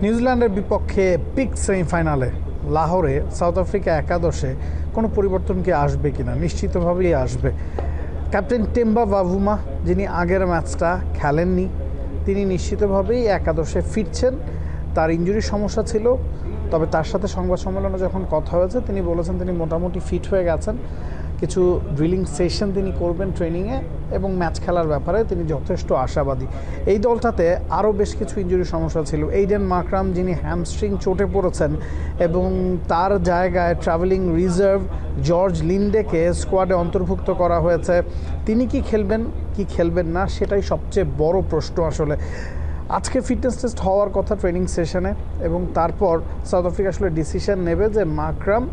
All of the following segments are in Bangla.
নিউজিল্যান্ডের বিপক্ষে পিক সেমিফাইনালে লাহোরে সাউথ আফ্রিকা একাদশে কোনো পরিবর্তন কি আসবে কিনা? নিশ্চিতভাবেই আসবে। ক্যাপ্টেন টেম্বা বাভুমা, যিনি আগের ম্যাচটা খেলেননি, তিনি নিশ্চিতভাবেই একাদশে ফিরছেন। তার ইনজুরির সমস্যা ছিল, তবে তার সাথে সংবাদ সম্মেলনে যখন কথা হয়েছে তিনি বলেছেন তিনি মোটামুটি ফিট হয়ে গেছেন। কিছু ড্রিলিং সেশন তিনি করবেন ট্রেনিংয়ে, এবং ম্যাচ খেলার ব্যাপারে তিনি যথেষ্ট আশাবাদী। এই দলটাতে আরও বেশ কিছু ইনজুরির সমস্যা ছিল। এইডেন মাকরাম, যিনি হ্যামস্ট্রিং চোটে পড়েছেন, এবং তার জায়গায় ট্রাভেলিং রিজার্ভ জর্জ লিন্ডেকে স্কোয়াডে অন্তর্ভুক্ত করা হয়েছে। তিনি কি খেলবেন কি খেলবেন না সেটাই সবচেয়ে বড় প্রশ্ন আসলে। আজকে ফিটনেস টেস্ট হওয়ার কথা ট্রেনিং সেশনে, এবং তারপর সাউথ আফ্রিকা আসলে ডিসিশন নেবে যে মাকরাম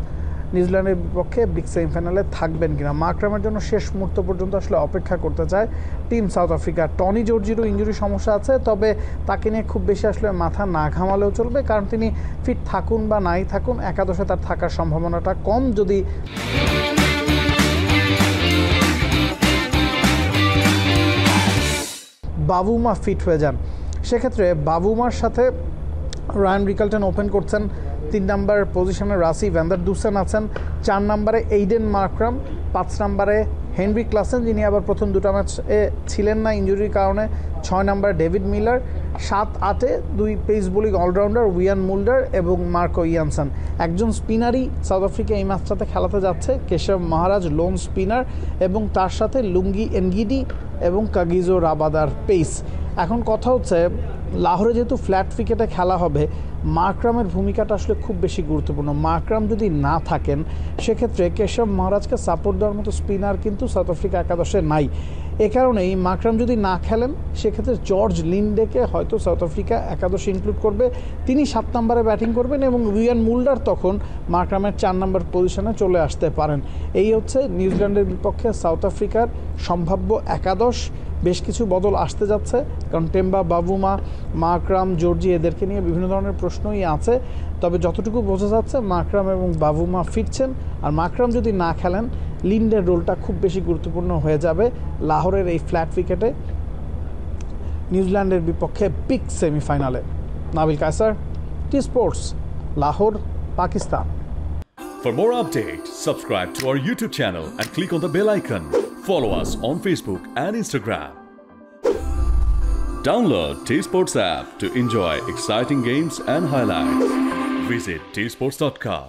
নিউজিল্যান্ডের বিপক্ষে বিগ সেমিফাইনালে থাকবেন কিনা। মাকরামের জন্য শেষ মুহূর্ত পর্যন্ত আসলে অপেক্ষা করতে চায় টিম সাউথ আফ্রিকা। টনি জর্জিরও ইনজুরি সমস্যা আছে, তবে তাকে নিয়ে খুব বেশি আসলে মাথা না ঘামালেও চলবে, কারণ তিনি ফিট থাকুন বা নাই থাকুন একাদশে তার থাকার সম্ভাবনাটা কম। যদি বাভুমা ফিট হয়ে যান, সেক্ষেত্রে বাভুমার সাথে রায়ান রিকালটন ওপেন করছেন। 3 নম্বর পজিশনে রাসি ভ্যান্ডার দুসেন আছেন। 4 নম্বরে এইডেন মাকরাম। 5 নম্বরে হেনরি ক্লাসেন, যিনি আবার প্রথম 2টা ম্যাচে ছিলেন না ইনজুরির কারণে। 6 নম্বরে ডেভিড মিলার। 7-8-এ 2 pace bowling allrounder Wiaan Mulder এবং মার্কো ইয়ানসন। একজন স্পিনারই সাউথ আফ্রিকা এই ম্যাচটাতে খেলাতে যাচ্ছে, কেশব মহারাজ লোন স্পিনার, এবং তার সাথে লুঙ্গি এনগিডি এবং কাগিজো রাবাদার পেস। এখন কথা হচ্ছে, লাহোরে যেহেতু ফ্ল্যাট উইকেটে খেলা হবে, মাকরামের ভূমিকাটা আসলে খুব বেশি গুরুত্বপূর্ণ। মাকরাম যদি না থাকেন, সেক্ষেত্রে কেশব মহারাজকে সাপোর্ট দেওয়ার মতো স্পিনার কিন্তু সাউথ আফ্রিকা একাদশে নাই। এ কারণেই মাকরাম যদি না খেলেন, সেক্ষেত্রে জর্জ লিন্ডেকে হয়তো সাউথ আফ্রিকা একাদশে ইনক্লুড করবে। তিনি 7 নম্বরে ব্যাটিং করবেন, এবং উইয়ান মুল্ডার তখন মাকরামের 4 নম্বর পজিশনে চলে আসতে পারেন। এই হচ্ছে নিউজিল্যান্ডের বিপক্ষে সাউথ আফ্রিকার সম্ভাব্য একাদশ। বেশ কিছু বদল আসতে যাচ্ছে, কারণ টেম্বা বাভুমা, মাকরাম, জর্জি এদেরকে নিয়ে বিভিন্ন ধরনের প্রশ্নই আছে। তবে যতটুকু বোঝা যাচ্ছে মাকরাম এবং বাভুমা ফিরছেন, আর মাকরাম যদি না খেলেন, লিন্ডের রোলটা খুব বেশি গুরুত্বপূর্ণ হয়ে যাবে লাহোরের এই ফ্ল্যাট উইকেটে নিউজিল্যান্ডের বিপক্ষে বিগ সেমিফাইনালে। Nabil Kaiser, T Sports, Lahore, Pakistan. For more updates, subscribe to our YouTube channel and click on the bell icon. Follow us on Facebook and Instagram. Download T-Sports app to enjoy exciting games and highlights. Visit tsports.com.